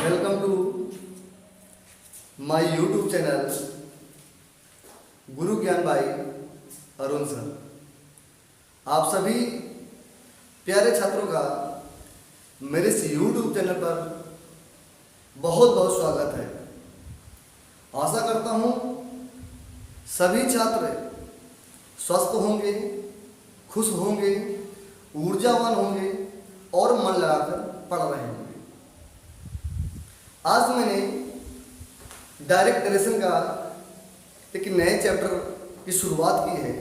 Welcome to my YouTube channel Guru Gyan भाई Arun sir. आप सभी प्यारे छात्रों का मेरे इस यूट्यूब चैनल पर बहुत बहुत स्वागत है। आशा करता हूँ सभी छात्र स्वस्थ होंगे, खुश होंगे, ऊर्जावान होंगे और मन लगाकर पढ़ रहे होंगे। आज मैंने डायरेक्ट नरेशन का एक नए चैप्टर की शुरुआत की है।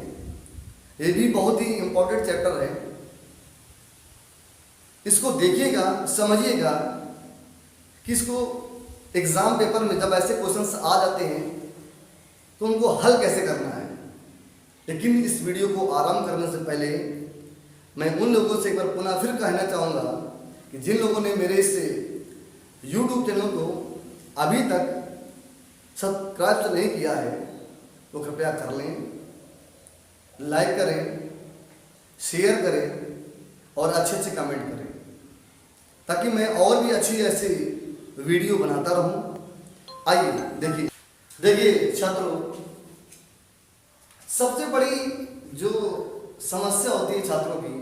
ये भी बहुत ही इम्पोर्टेंट चैप्टर है। इसको देखिएगा, समझिएगा कि इसको एग्जाम पेपर में जब ऐसे क्वेश्चंस आ जाते हैं तो उनको हल कैसे करना है। लेकिन इस वीडियो को आरंभ करने से पहले मैं उन लोगों से एक बार पुनः फिर कहना चाहूँगा कि जिन लोगों ने मेरे इस YouTube चैनल को अभी तक सब्सक्राइब नहीं किया है तो कृपया कर लें, लाइक करें, शेयर करें और अच्छे अच्छे कमेंट करें ताकि मैं और भी अच्छी ऐसी वीडियो बनाता रहूं। आइए देखिए छात्रों, सबसे बड़ी जो समस्या होती है छात्रों की,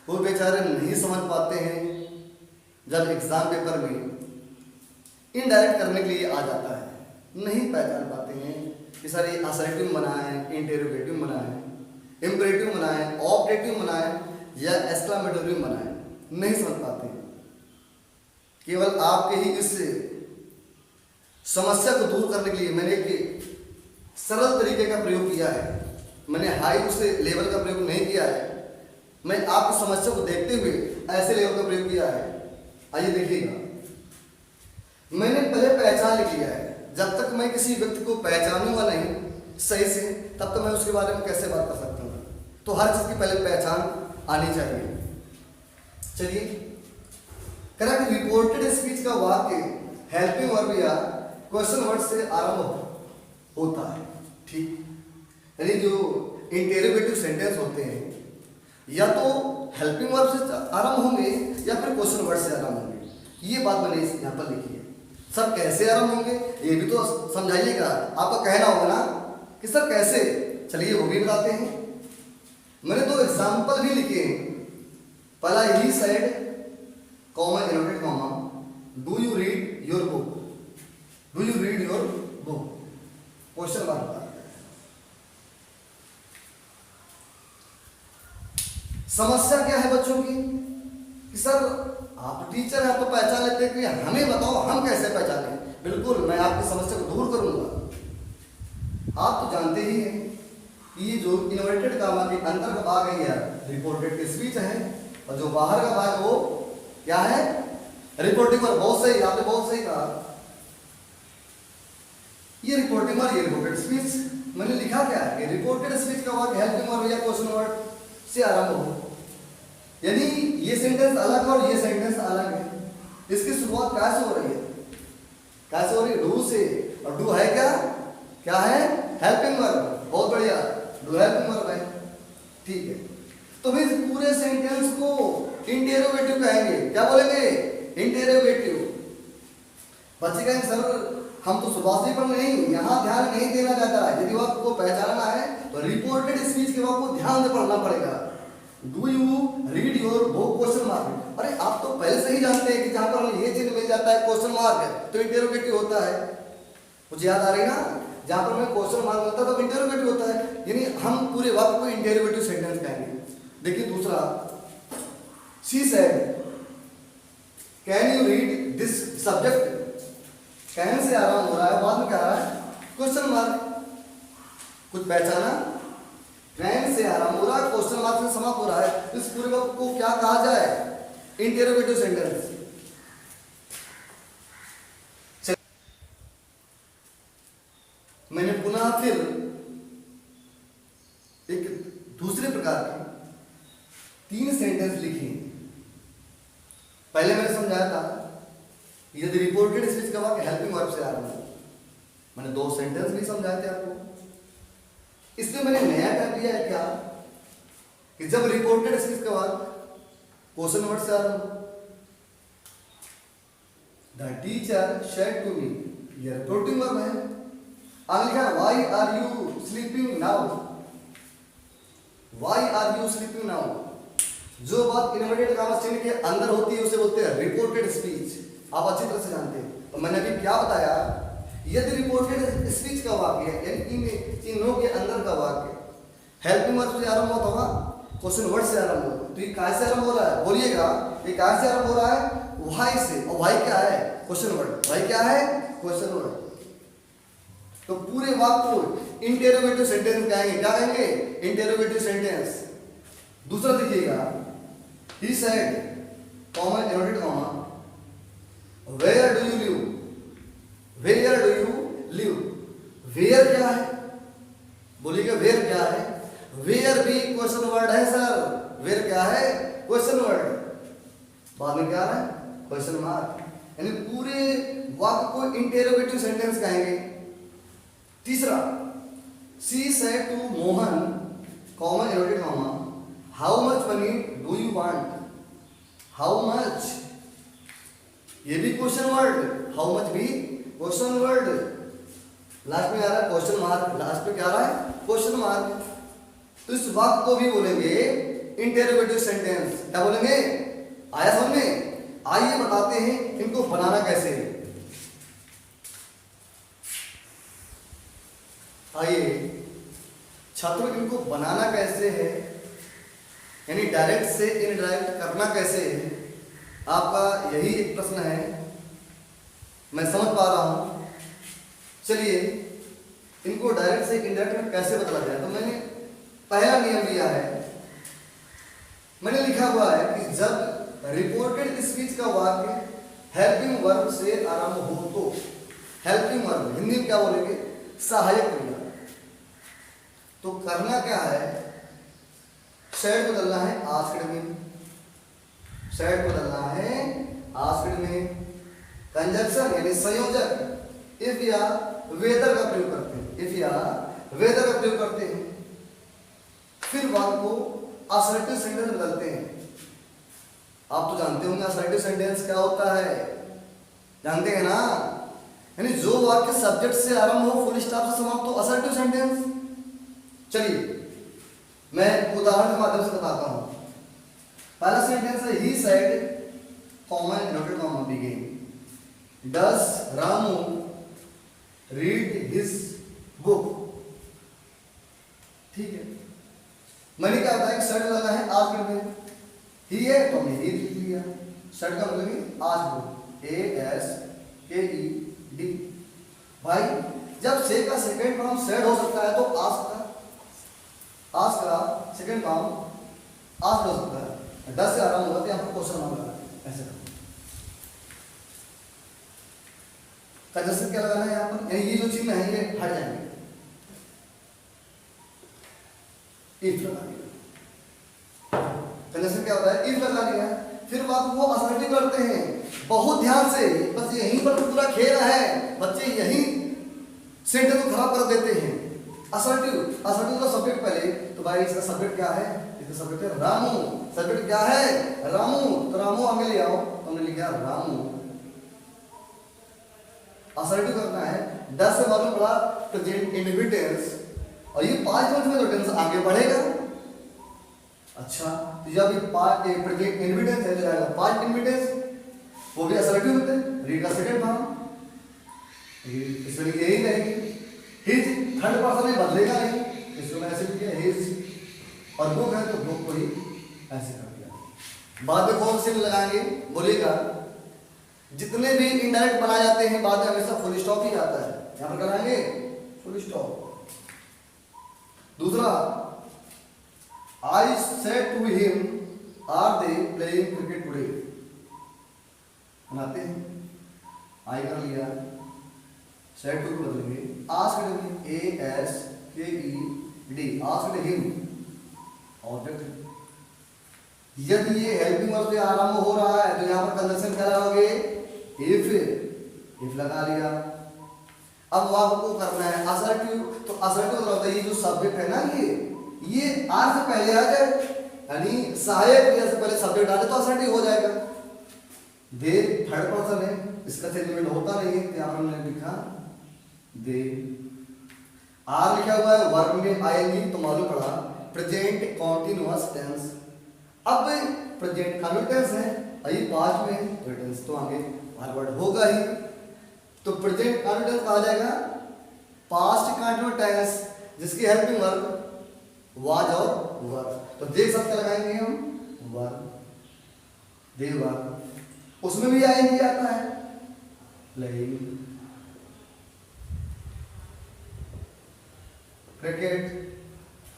वो बेचारे नहीं समझ पाते हैं जब एग्जाम पेपर में इनडायरेक्ट करने के लिए आ जाता है, नहीं पहचान पाते हैं कि सर ये असर्टिव बनाएं, इंटेरोगेटिव बनाएं, इम्परेटिव बनाएं, ऑब्जेक्टिव बनाएं या एक्सक्लेमेटरी बनाएं, नहीं समझ पाते हैं। केवल आपके ही इस समस्या को दूर करने के लिए मैंने एक सरल तरीके का प्रयोग किया है। मैंने हाई उस लेवल का प्रयोग नहीं किया है, मैं आपकी समस्या को देखते हुए ऐसे लेवल का प्रयोग किया है। आइए देखिएगा, मैंने पहले पहचान लिया है। जब तक मैं किसी व्यक्ति को पहचानूंगा नहीं सही से, तब तक मैं उसके बारे में कैसे बात कर सकता हूँ। तो हर चीज की पहले पहचान आनी चाहिए। चलिए, करेक्ट रिपोर्टेड स्पीच का वाक्य हेल्पिंग वर्ब या क्वेश्चन वर्ड से आरंभ होता है। ठीक, यानी जो इंटेरोगेटिव सेंटेंस होते हैं या तो हेल्पिंग वर्ब से आरंभ होंगे या फिर क्वेश्चन वर्ड से आरंभ होंगे। ये बात मैंने यहाँ पर लिखी है। सर कैसे आरंभ होंगे ये भी तो समझाइएगा। आपका कहना होगा ना कि सर कैसे, चलिए वो भी बताते हैं। मैंने दो एग्जाम्पल भी लिखे हैं। पहला ही said comma inverted comma, do you read your book, do you read your book, question mark. समस्या क्या है बच्चों की कि सर आप टीचर हैं तो पहचान लेते हैं कि हमें बताओ हम कैसे पहचानें। बिल्कुल, मैं आपकी समस्या को दूर करूंगा। आप तो जानते ही हैं कि ये जो इन्वर्टेड कामा के अंदर का भाग है या रिपोर्टेड स्पीच है और जो बाहर का भाग वो क्या है, रिपोर्टिंग वर्ब। बहुत सही, आपने बहुत सही कहा। ये रिपोर्टिंग वर्ब, ये रिपोर्टेड स्पीच। मैंने लिखा क्या है कि रिपोर्टेड स्पीच का वर्ब हेल्पिंग वर्ब या क्वेश्चन वर्ड से आरंभ हो, यानी ये सेंटेंस अलग और ये सेंटेंस अलग है। इसकी शुरुआत कैसे हो रही है, कैसे हो रही है, डू से। और डू है क्या, क्या है, हेल्पिंग वर्ब। बहुत बढ़िया, डू हेल्पिंग वर्ब है। ठीक है, तो फिर पूरे सेंटेंस को इंटेरोगेटिव कहेंगे। क्या बोलेंगे, इंटेरोगेटिव। बच्चे कहेंगे सर हम तो शुरुआत से पढ़ नहीं, यहाँ ध्यान नहीं देना चाहता है। यदि आपको पहचानना है तो रिपोर्टेड स्पीच के आपको ध्यान से पढ़ना पड़ेगा। Do you read your book, question mark. अरे आप तो पहले से ही जानते हैं कि जहां पर ये चीज मिल जाता है क्वेश्चन मार्क है तो इंटेरोगेटिव होता है। मुझे याद आ रही है ना, जहां पर मैं क्वेश्चन मार्क मिलता है तो इंटेरोगेटिव होता है, यानी हम पूरे वाक्य को इंटेरोगेटिव सेंटेंस कहेंगे। देखिए दूसरा, she said can you read this subject. Can say आरंभ हो रहा है, बाद में क्या आ रहा है, क्वेश्चन मार्क। कुछ पहचाना, कैन से आरंभ हो रहा है, क्वेश्चन मार्क से समाप्त हो रहा है। इस पूरे वाक्य को क्या कहा जाए, इंटेरोगेटिव सेंटेंस। मैंने पुनः फिर एक दूसरे प्रकार के 3 सेंटेंस लिखे। पहले मैंने समझाया था यदि रिपोर्टेड स्पीच का वाक्य हेल्पिंग वर्ब से आरंभ हो, मैंने 2 सेंटेंस भी समझाए थे आपको। इसमें मैंने नया कर दिया है क्या कि जब रिपोर्टेड स्पीच का वाक्य क्वेश्चन वर्ड से आरंभ, the teacher said to me, ये रिपोर्टिंग वर्ब है। आगे लिखा why are you sleeping now, why are you sleeping now. जो बात इन्वर्टेड कॉमा चिन्ह के अंदर होती है उसे बोलते हैं रिपोर्टेड स्पीच, आप अच्छी तरह से जानते हैं। तो मैंने अभी क्या बताया, यदि रिपोर्टेड स्पीच का वाक्य है यानी इन चिन्हों के अंदर का वाक्य हेल्पिंग वर्ब से आरंभ होता होगा, क्वेश्चन वर्ड से आरंभ होता है, तो ये कहां से आरंभ हो रहा है बोलिएगा, ये कहां से आरंभ हो रहा है, व्हाई से। और व्हाई क्या है, क्वेश्चन वर्ड, व्हाई क्या है, क्वेश्चन वर्ड। तो पूरे वाक्य को इंटेरोगेटिव सेंटेंस कहेंगे, क्या कहेंगे, इंटेरोगेटिव सेंटेंस। दूसरा देखिएगा, he said comma inverted comma where do you live, where do you live. Where क्या है बोलिएगा, वेयर क्या है, वेयर भी क्वेश्चन वर्ड है सर, वेयर क्या है, क्वेश्चन वर्ड, बाद में क्या है, क्वेश्चन मार्क। यानी पूरे वाक्य को इंटेरोगेटिव सेंटेंस कहेंगे। तीसरा, she said to Mohan comma inverted comma how much money do you want, how much ये भी क्वेश्चन वर्ड, हाउ मच भी क्वेश्चन वर्ड, लास्ट में आ रहा है क्वेश्चन मार्क, लास्ट में क्या आ रहा है, क्वेश्चन मार्क। तो इस वाक्य को भी बोलेंगे इंटेरोगेटिव सेंटेंस, क्या बोलेंगे, आया समझ में। आइए बताते हैं इनको बनाना कैसे है। आइए छात्रों, इनको बनाना कैसे है, यानी डायरेक्ट से इनडायरेक्ट करना कैसे है, आपका यही एक प्रश्न है, मैं समझ पा रहा हूं। चलिए इनको डायरेक्ट से इनडायरेक्ट में कैसे बदला जाए, तो मैंने पहला नियम लिया है, मैंने लिखा हुआ है कि जब रिपोर्टेड स्पीच का वाक्य हेल्पिंग वर्ब से आरंभ हो तो, हेल्पिंग वर्ब हिंदी में क्या बोलेंगे, सहायक क्रिया। तो करना क्या है, सेड बदलना है आस्क्ड में, सेड बदलना है आस्क्ड में। कंजक्शन यानी संयोजक इफ या वेदर का प्रयोग करते हैं, इफ या वेदर का प्रयोग करते हैं। फिर वाक्य को असर्टिव सेंटेंस बदलते हैं। आप तो जानते होंगे असर्टिव सेंटेंस क्या होता है, जानते हैं ना, यानी जो वाक्य सब्जेक्ट से आरंभ हो फुल स्टॉप से समाप्त हो, असर्टिव सेंटेंस। चलिए मैं उदाहरण के माध्यम से बताता हूं। पहला सेंटेंस है ही said comma inverted comma begin डस रामू रीड हिज बुक, ठीक है। मैंने क्या बताया कि सेड लगा है आज में, ही है तो हमने ही लिख लिया, सेड का मतलब है आज बुक, ASKED। भाई जब से का सेकंड फॉर्म सेड हो सकता है तो आज का सेकंड फॉर्म आज हो सकता है, 10 से आराम होगा तो यहाँ पर क्वेश्चन मार्क लगा ऐसे कंजक्शन क्या लगाना है यहाँ पर, यानी ये जो चिन्ह है ये हट जाएंगे, इफ लगा दिया। कंजक्शन क्या होता है, इफ लगा दिया। फिर बात वो असर्टिव करते हैं, बहुत ध्यान से, बस यहीं पर पूरा खेल है, बच्चे यही सेंटेंस को खराब कर देते हैं। असर्टिव, असर्टिव का सब्जेक्ट पहले, तो भाई इसका सब्जेक्ट क्या है, इसका सब्जेक्ट है रामू, सब्जेक्ट क्या है रामू, तो रामू आगे ले आओ, तो हमने लिखा रामू। असर्टिव करना है, 10 से मालूम पड़ा प्रेजेंट इंडिविटेंस, और ये 5 मिनट में तो टेंस आगे बढ़ेगा। अच्छा तो जब ये प्रेजेंट इंडिविटेंस है तो जाएगा 5 इंडिविटेंस, वो भी असर्टिव होते हैं, रीड का सेकंड फॉर्म, इसमें यही रहेगी। हिज थर्ड पर्सन में बदलेगा नहीं, इसमें ऐसे भी किया हिज, और बुक है तो बुक को ही ऐसे कर दिया। बाद में कौन से लगाएंगे बोलिएगा, जितने भी इनडायरेक्ट बनाए जाते हैं बाद में हमेशा फुल स्टॉप ही आता है, यहां पर कराएंगे फुल स्टॉप। दूसरा, I said to him are they playing cricket today, बनाते हैं, आई कर लिया, सेड टू को बदलेंगे, asked ASKED, asked him object. यदि ये हेल्पिंग वर्ब से आरंभ हो रहा है तो यहां पर कंजक्शन क्या लगाओगे, इफ लगा लिया। अब वाक्य को करना है असर्टिव, तो असर्टिव मतलब होता है ये जो सब्जेक्ट है ना, ये आर से पहले आ जाए, यानी सहायक क्रिया से पहले सब्जेक्ट आ जाए तो असर्टिव हो जाएगा। दे थर्ड पर्सन है, इसका चेंजमेंट होता नहीं है, यहाँ पर मैंने लिखा दे। आर लिखा हुआ है वर्ब में आईएनजी, तो मालूम पड़ा प्रेजेंट कॉन्टिन्यूअस टेंस। अब प्रेजेंट कंटिन्यूअस टेंस है, अभी पास्ट में टेंस तो आगे वर्ड होगा ही। तो प्रेजेंट कंटिन्यूअस टेंस कहा जाएगा पास्ट कंटिन्यूअस टेंस जिसकी हेल्पिंग वर्ब वाज और वर। तो देख सकते लगाएंगे हम वर, दे वर, उसमें भी आएंगे आता है प्लेइंग, क्रिकेट,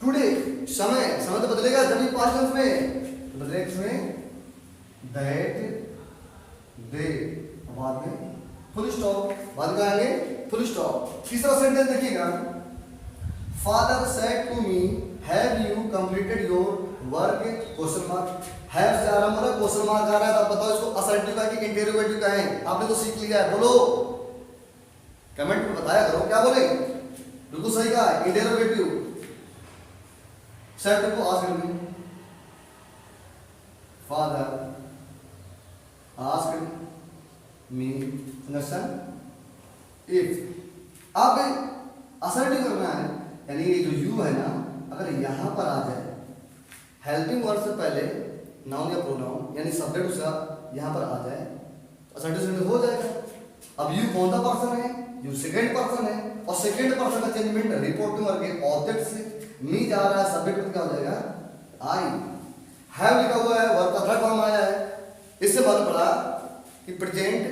टुडे, समय, समय तो बदलेगा जब भी पास्ट टेंस में, तो बदलेगा इसमें दैट, दे, बाद में फुल स्टॉप, बाद में आएंगे फुल स्टॉप। तीसरा सेंटेंस देखिएगा, father said to me have you completed your work, question mark, have से आरंभ हो रहा है, क्वेश्चन मार्क आ रहा है, तो बताओ इसको असर्टिव का कि इंटरोगेटिव का है। आपने तो सीख लिया है, बोलो कमेंट में बताया करो क्या बोले, बिल्कुल सही कहा है इंटरोगेटिव। सेड को asked me, father asked me, understand. If अब असर्टिव करना है, यानी ये जो यू है ना, अगर यहां पर आ जाए हेल्पिंग वर्ड से पहले नाउन या प्रोनाउन यानी सब्जेक्ट उसका यहां पर आ जाए तो असर्टिव सेंटेंस हो जाएगा। अब यू कौन सा पर्सन है, यू सेकंड पर्सन है, और सेकंड पर्सन का चेंजमेंट रिपोर्टिंग वर्ड के ऑब्जेक्ट से मी जा रहा है, सब्जेक्ट में क्या हो जाएगा आई। हैव लिखा हुआ है, वर्ब का थर्ड फॉर्म आया है, इससे मालूम पड़ा कि प्रेजेंट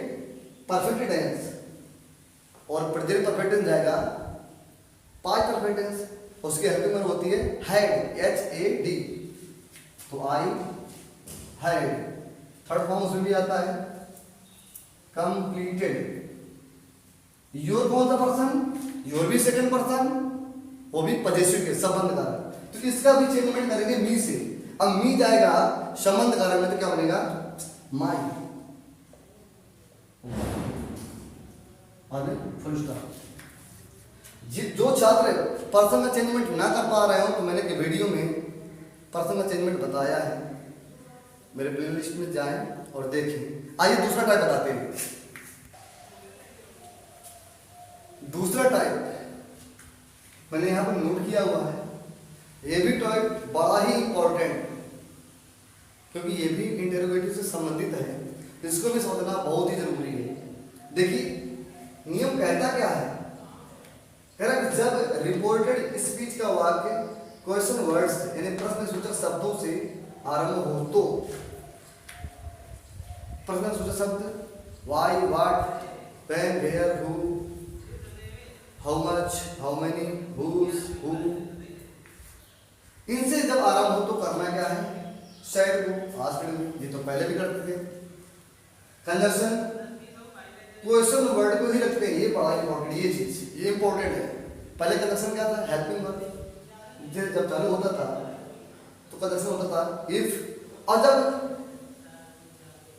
परफेक्ट टेंस और प्रेजेंट परफेक्ट टेंस जाएगा पास्ट परफेक्ट टेंस, उसकी हेल्पिंग वर्ब होती है हैड, एच ए डी, तो आई हैड। थर्ड फॉर्म उसमें भी आता है कंप्लीटेड। योर कौन सा पर्सन, योर भी सेकंड पर्सन, वो भी पजेसिव के संबंध कारक, तो इसका भी चेंजमेंट करेंगे मी से। अब मी जाएगा संबंध कारक में, तो क्या बनेगा माई, फुल स्टॉप। जो छात्र पर्सन का चेंजमेंट ना कर पा रहे हो, तो मैंने के वीडियो में पर्सन का चेंजमेंट बताया है, मेरे प्लेलिस्ट में जाएं और देखें। आइए दूसरा टाइप बताते हैं। दूसरा टाइप मैंने यहां पर नोट किया हुआ है, ये भी टाइप बड़ा ही इंपॉर्टेंट, क्योंकि ये भी इंटरोगेटिव से संबंधित है, इसको भी समझना बहुत ही जरूरी है। देखिए नियम कहता क्या है, कह रहा कि जब रिपोर्टेड स्पीच का वाक्य क्वेश्चन वर्ड्स यानी प्रश्नसूचक शब्दों से आरंभ हो, तो प्रश्नसूचक शब्द why, what, when, where, who, how much, how many, whose, who, इनसे जब आरंभ हो तो करना क्या है, सेड को, आस्क्ड को, ये तो पहले भी करते थे। कंजंक्शन क्वेश्चन वर्ड को ही रखते हैं, ये बड़ा इंपॉर्टेंट, ये चीज ये इंपॉर्टेंट है। पहले कंजंक्शन क्या था, हेल्पिंग वर्ब, जब चालू होता था तो कंजंक्शन होता था इफ, और जब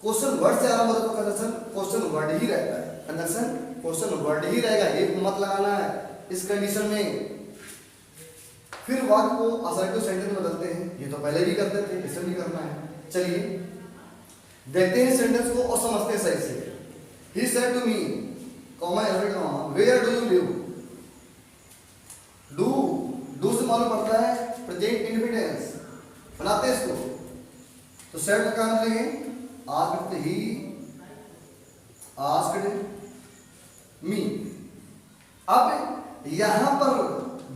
क्वेश्चन वर्ड से आरंभ होता तो कंजंक्शन क्वेश्चन वर्ड ही रहता है, कंजंक्शन क्वेश्चन वर्ड ही रहेगा, एक मत लगाना है इस कंडीशन में। फिर वाक्य को असर्टिव सेंटेंस में बदलते हैं, ये तो पहले भी करते थे, इसे भी करना है। चलिए देखते हैं सेंटेंस को और समझते हैं सही से। He said to me, comma, where do you live? Do से मालूम पड़ता है प्रेजेंट इंडिपेंडेंस, बनाते हैं इसको, तो सेड का क्या मतलब लेंगे, आस्क्ड, ही आस्क्ड मी। अब यहां पर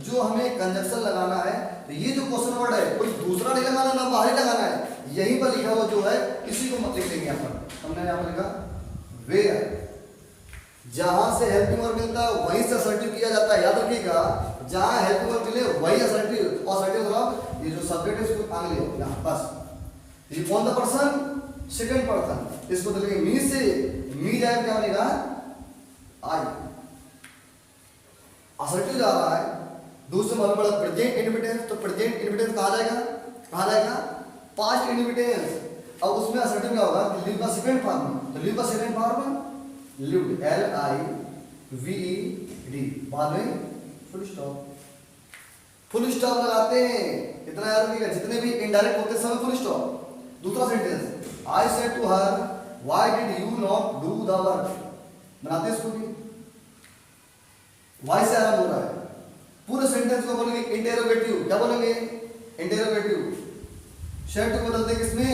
जो हमें कंजंक्शन लगाना है, तो ये जो क्वेश्चन वर्ड है कोई दूसरा नहीं लगाना, ना बाहर लगाना है, यहीं पर लिखा हुआ जो है इसी को मत लिख लेंगे। यहां पर हमने यहां पर लिखा वेयर, जहां से हेल्पिंग वर्ब मिलता है वहीं से असर्टिव किया जाता है, याद रखिएगा, जहां हेल्पिंग वर्ब मिले वही असर्टिव, और असर्टिव मतलब ये जो सब्जेक्ट है इसको आगे ले यहां बस। ये कौन सा पर्सन, सेकंड पर्सन, इसको तो मी से, मी जाए क्या बनेगा आई, असर्टिव जा रहा है। दूसरे मालूम पड़ा प्रेजेंट इंडिपेंडेंस, तो प्रेजेंट इंडिपेंडेंस कहा जाएगा पास्ट इंडिपेंडेंस। अब उसमें असर्टिव क्या होगा, लिव का सेकंड फॉर्म, तो लिव का सेकंड फॉर्म लिव्ड, LIVED, बाद में फुल स्टॉप, फुल स्टॉप लगाते हैं, इतना याद रखिएगा, जितने भी इनडायरेक्ट होते हैं सब फुल स्टॉप। दूसरा sentence, I said to her why did you not do the work, बनाते हैं इसको भी। वाई से आरंभ हो रहा है। पूरे सेंटेंस को बोलेंगे इंटेरोगेटिव। क्या बोलेंगे? इंटेरोगेटिव। शर्ट को बदलते किसमें?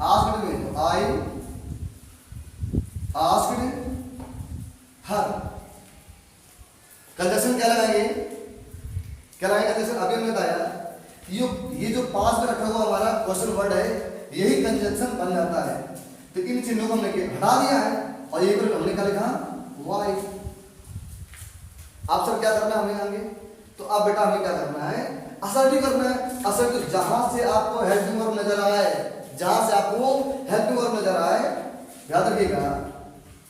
आस्क्ड में। तो आई आस्क्ड हर। कंजक्शन क्या लगाएंगे? क्या लगाएंगे कंजक्शन? अभी हमने बताया ये जो पास में रखा हुआ हमारा क्वेश्चन वर्ड है, यही कंजक्शन बन जाता है। तो इन चिन्हों को हमने हटा दिया है और यही पर हमने क्या लिखा? वाई। आप सब क्या करना है हमें आगे? तो अब बेटा हमें क्या करना है? असर्टिव करना है। असर्टिव जहां से आपको हेल्पिंग वर्ब नजर आए, जहां से आपको हेल्पिंग वर्ब नजर आए, याद रखिएगा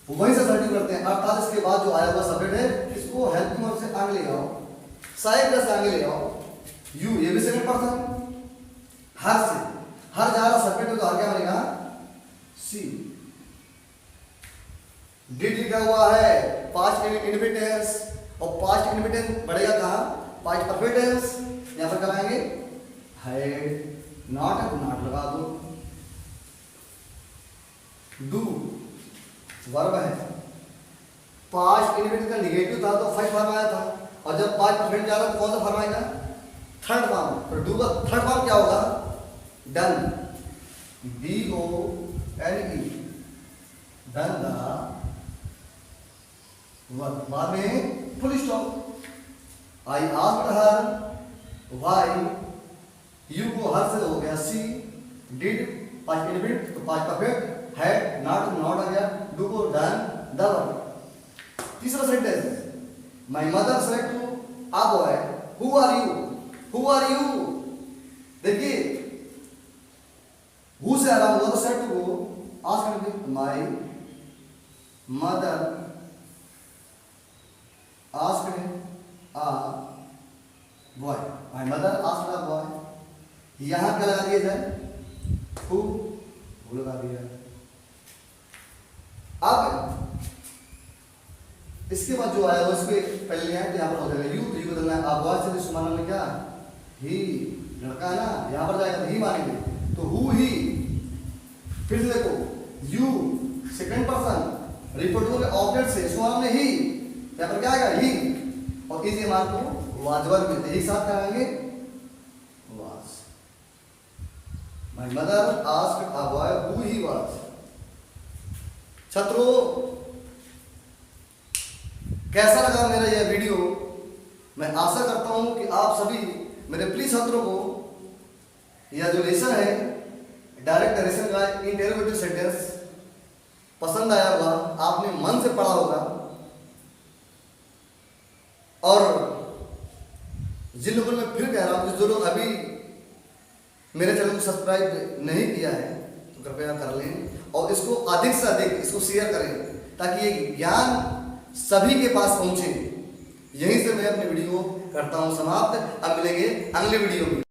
वहीं से असर्टिव करते हैं। अर्थात इसके बाद जो आया हुआ सब्जेक्ट है इसको हेल्पिंग वर्ब से आगे ले आओ, साइड से आगे ले आओ। यू, ये भी सेकंड पर्सन। हर से, हर जा रहा सब्जेक्ट तो हर क्या बनेगा? सी। डिड लिखा हुआ है पास्ट इनविटेंस, और पास्ट इनविटेंस बढ़ेगा कहां? Past perfect tense. यहां पर कराएंगे हैड नॉट है तो नॉट लगा दो। डू वर्ब है। पास्ट इनविटेंस का निगेटिव था तो फर्स्ट फॉर्म आया था, और जब पास्ट परफेक्ट जा रहा है तो कौन सा फॉर्म आएगा? Third form. तो डू का थर्ड फॉर्म क्या होगा? Done. DONE done the work. बाद में full stop. I asked her why. You को हर से हो गया सी। डिड पास्ट इनविटेंट तो past perfect. Had not not आ गया। डू को डन द वर्क। तीसरा sentence my mother said to a boy who are you. Who are you देखिए हु से आरंभ हुआ तो सेड टू को आस्क करके my mother asked a boy. My mother asked a boy. यहां क्या लगा दिया जाए? हु लगा दिया। अब इसके बाद जो आया वो इसके पहले लिया है तो यहाँ पर हो जाएगा यू। तो यू बदलना है। अब बॉय से जिसको माना हमने क्या? ही। लड़का है ना, यहाँ पर जाएगा तो ही मानेंगे। तो हु ही। फिर से देखो you second person refer to object से इसको हमने ही, यहाँ पर क्या आएगा? ही। और इसी मान को वाजवर में एक साथ कराएंगे was. My mother asked a boy who he was. छात्रों कैसा लगा मेरा यह वीडियो? मैं आशा करता हूं कि आप सभी मेरे प्रिय छात्रों को यह जो लेसन है डायरेक्ट नरेशन का इंटेरोगेटिव सेंटेंस पसंद आया होगा, आपने मन से पढ़ा होगा। और जिन लोगों ने मैं फिर कह रहा हूं, जो लोग अभी मेरे चैनल को सब्सक्राइब नहीं किया है तो कृपया कर लें और इसको अधिक से अधिक इसको शेयर करें ताकि ये ज्ञान सभी के पास पहुंचे। यहीं से मैं अपनी वीडियो करता हूं समाप्त। अब मिलेंगे अगले वीडियो में।